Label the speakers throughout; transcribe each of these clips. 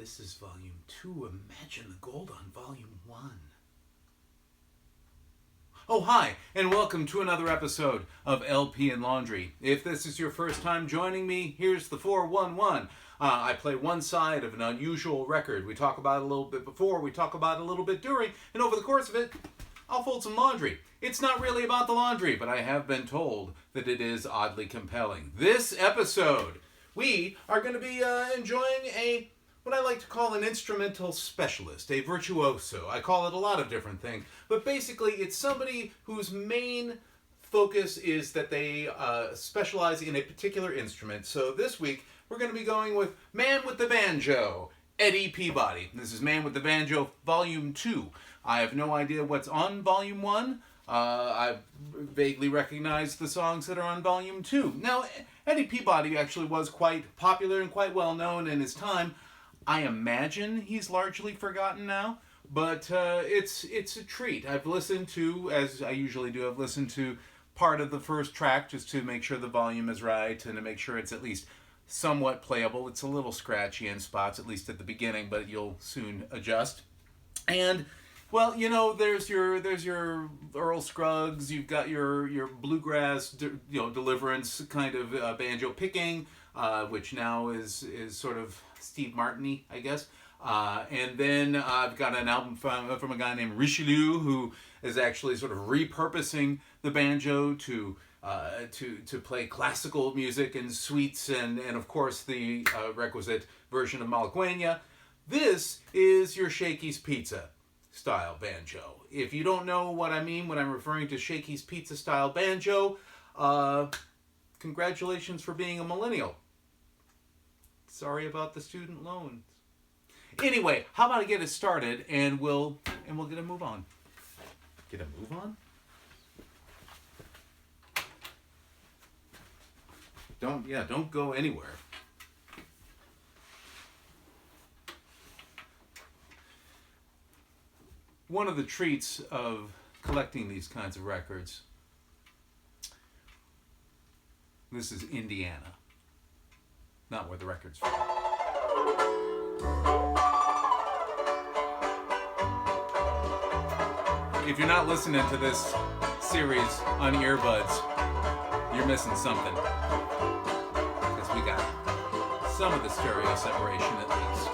Speaker 1: This is Volume 2. Imagine the Gold on Volume 1. Oh, hi, and welcome to another episode of LP and Laundry. If this is your first time joining me, here's the 411. I play one side of an unusual record. We talk about it a little bit before, we talk about it a little bit during, and over the course of it, I'll fold some laundry. It's not really about the laundry, but I have been told that it is oddly compelling. This episode, we are going to be enjoying what I like to call an instrumental specialist, a virtuoso. I call it a lot of different things, but basically it's somebody whose main focus is that they specialize in a particular instrument. So this week, we're going to be going with Man with the Banjo, Eddie Peabody. This is Man with the Banjo, Volume 2. I have no idea what's on Volume 1. I vaguely recognize the songs that are on Volume 2. Now, Eddie Peabody actually was quite popular and quite well known in his time. I imagine he's largely forgotten now, but it's a treat. I've listened to, as I usually do, I've listened to part of the first track just to make sure the volume is right and to make sure it's at least somewhat playable. It's a little scratchy in spots, at least at the beginning, but you'll soon adjust. And well, you know, there's your Earl Scruggs. You've got your bluegrass, deliverance kind of banjo picking, which now is sort of Steve Martin-y, I guess. And then I've got an album from a guy named Richelieu, who is actually sort of repurposing the banjo to play classical music and suites, and of course the requisite version of Malagueña. This is your Shakey's Pizza style banjo. If you don't know what I mean when I'm referring to Shakey's Pizza style banjo, congratulations for being a millennial. Sorry about the student loans. Anyway, how about I get it started and we'll get a move on. Get a move on? Don't go anywhere. One of the treats of collecting these kinds of records, this is Indiana, not where the record's from. If you're not listening to this series on earbuds, you're missing something. Because we got some of the stereo separation at least.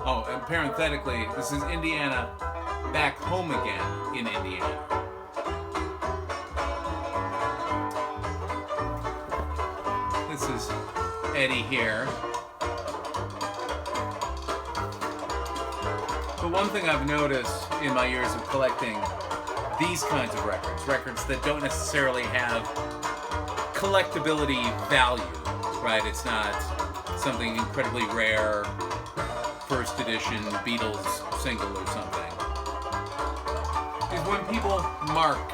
Speaker 1: Oh, and parenthetically, this is Indiana back home again in Indiana. This is Eddie here. But one thing I've noticed in my years of collecting these kinds of records that don't necessarily have collectability value, right? It's not something incredibly rare, first edition Beatles single or something, is when people marked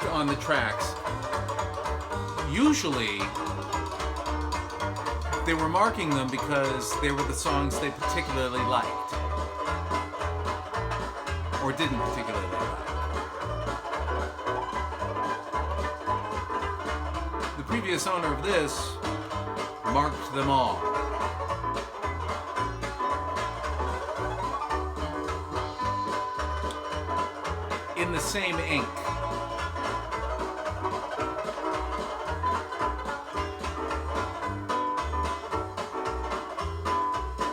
Speaker 1: on the tracks. Usually they were marking them because they were the songs they particularly liked or didn't particularly like. The previous owner of this marked them all. In the same ink.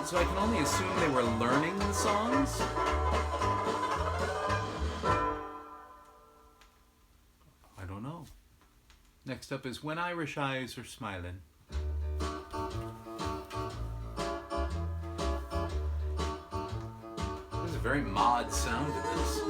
Speaker 1: So I can only assume they were learning the songs. I don't know. Next up is When Irish Eyes Are Smiling. very mod sound to this.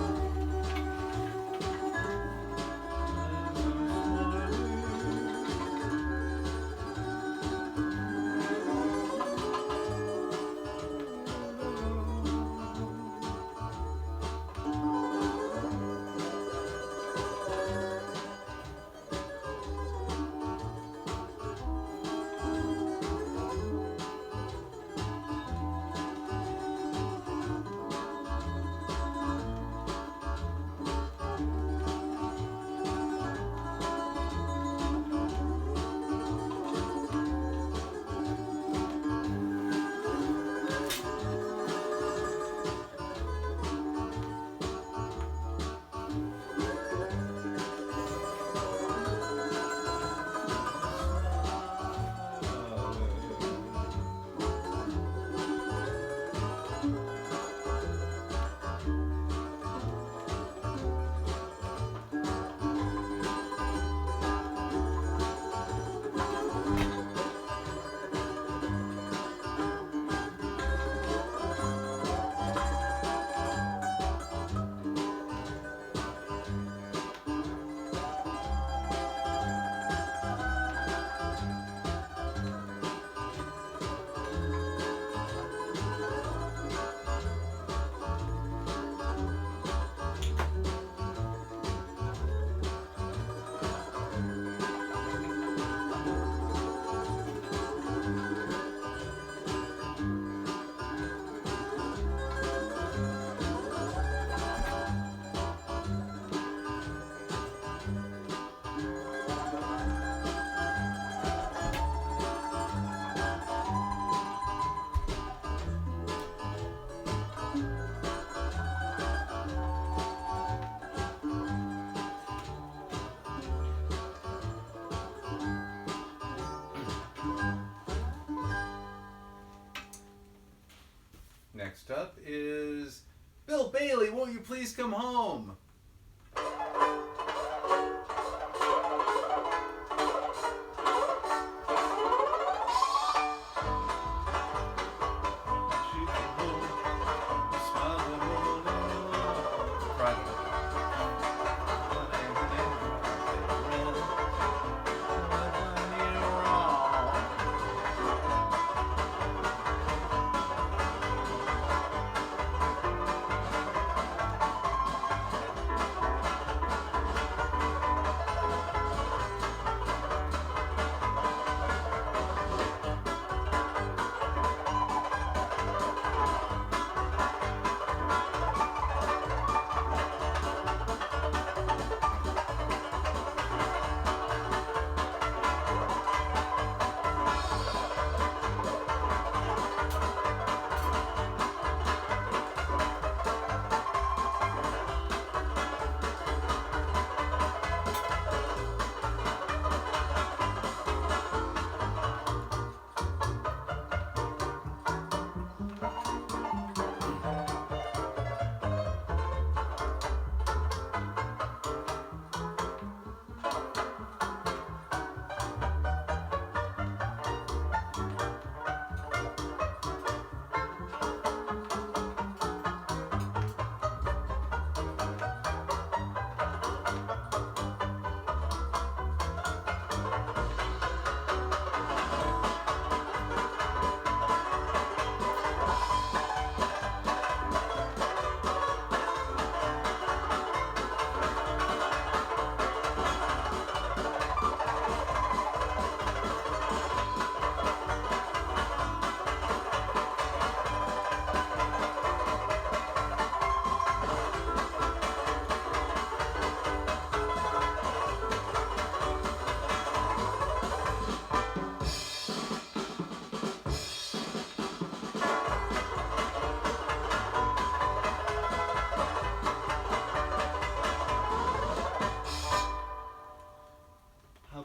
Speaker 1: Next up is Bill Bailey, won't you please come home?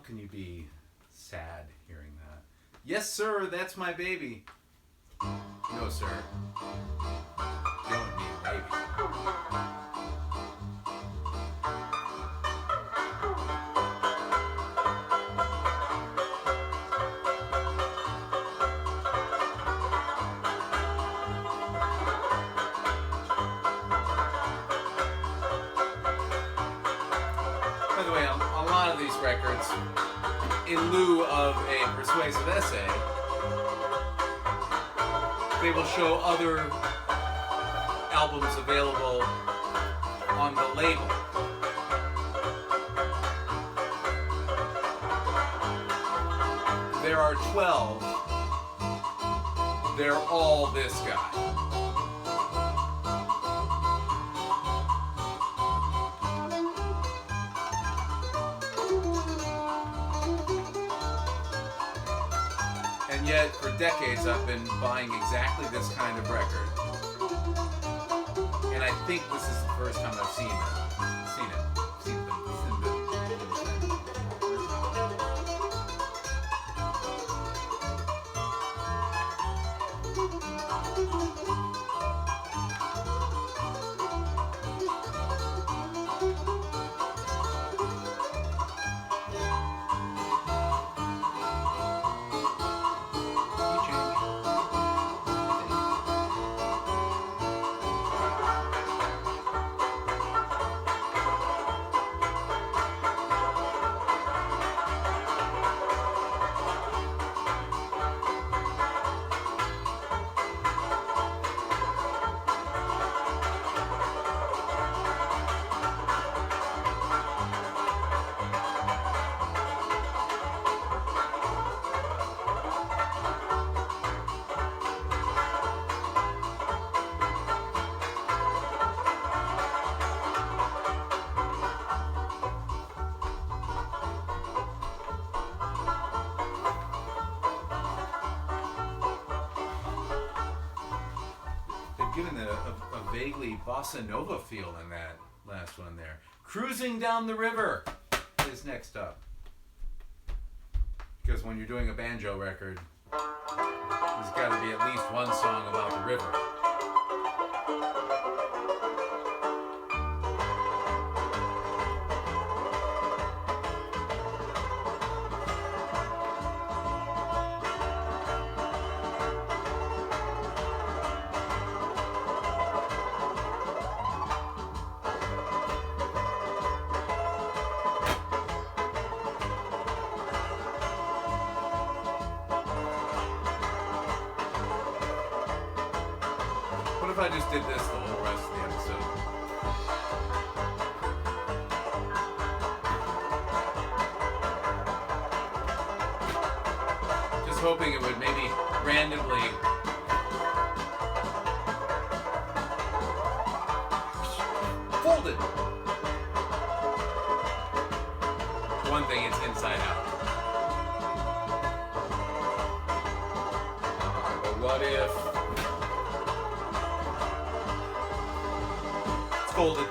Speaker 1: Can you be sad hearing that? Yes, sir, that's my baby. No, sir. Don't need a baby. By the way, on a lot of these records, in lieu of a persuasive essay, they will show other albums available on the label. There are 12. They're all this guy. And yet, for decades, I've been buying exactly this kind of record. And I think this is the first time I've seen them. Given a vaguely bossa nova feel in that last one there. Cruising Down the River is next up. Because when you're doing a banjo record, there's got to be at least one song about the river. What if I just did this the whole rest of the episode? Just hoping it would maybe randomly fold it. One thing, it's inside out. But what if folded?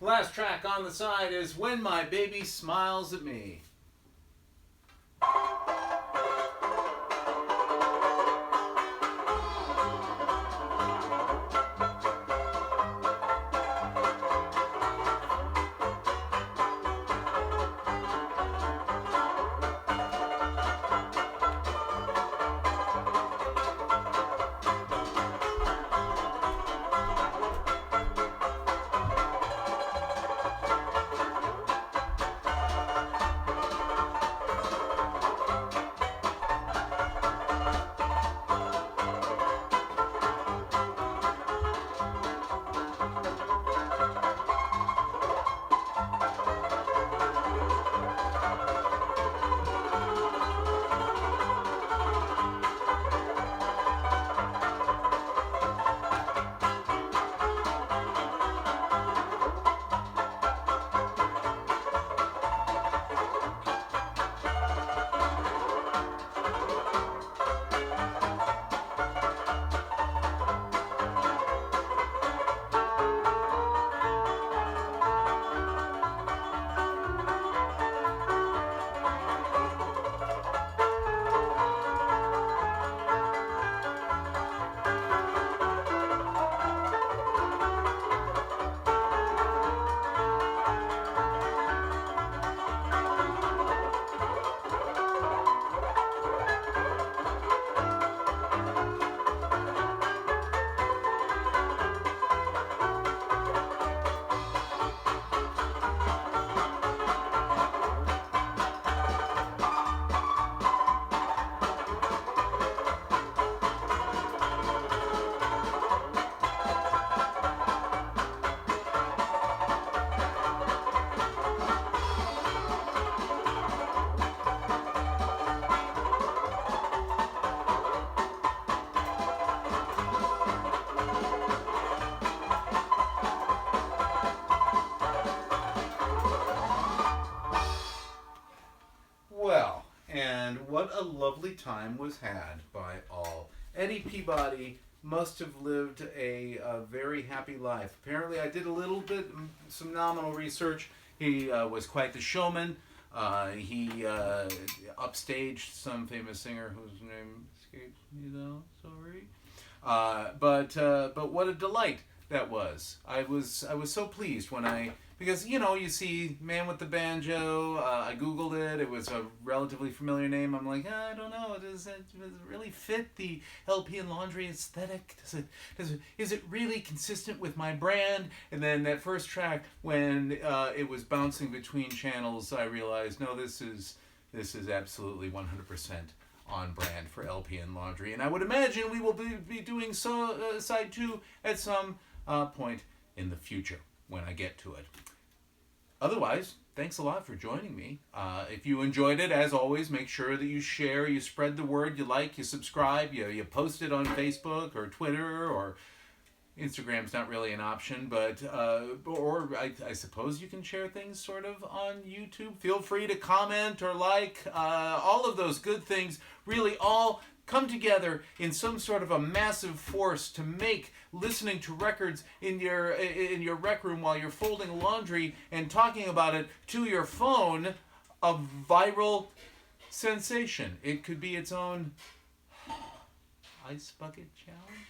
Speaker 1: Last track on the side is When My Baby Smiles at Me. what a lovely time was had by all. Eddie Peabody must have lived a very happy life. Apparently, I did a little bit, some nominal research. He was quite the showman. He upstaged some famous singer whose name escapes me now. Sorry. But what a delight that was. I was so pleased when because you see Man with the Banjo. I googled it. It was a relatively familiar name. I'm like, I don't know. Does it really fit the LP and Laundry aesthetic? Is it really consistent with my brand? And then that first track, when it was bouncing between channels, I realized, no, this is absolutely 100% on brand for LP and Laundry. And I would imagine we will be doing side 2 at some point in the future when I get to it. Otherwise, thanks a lot for joining me. If you enjoyed it, as always, make sure that you share, you spread the word, you like, you subscribe, you post it on Facebook or Twitter, or Instagram's not really an option, but I suppose you can share things sort of on YouTube. Feel free to comment or like. All of those good things really all come together in some sort of a massive force to make listening to records in your rec room while you're folding laundry and talking about it to your phone a viral sensation. It could be its own ice bucket challenge.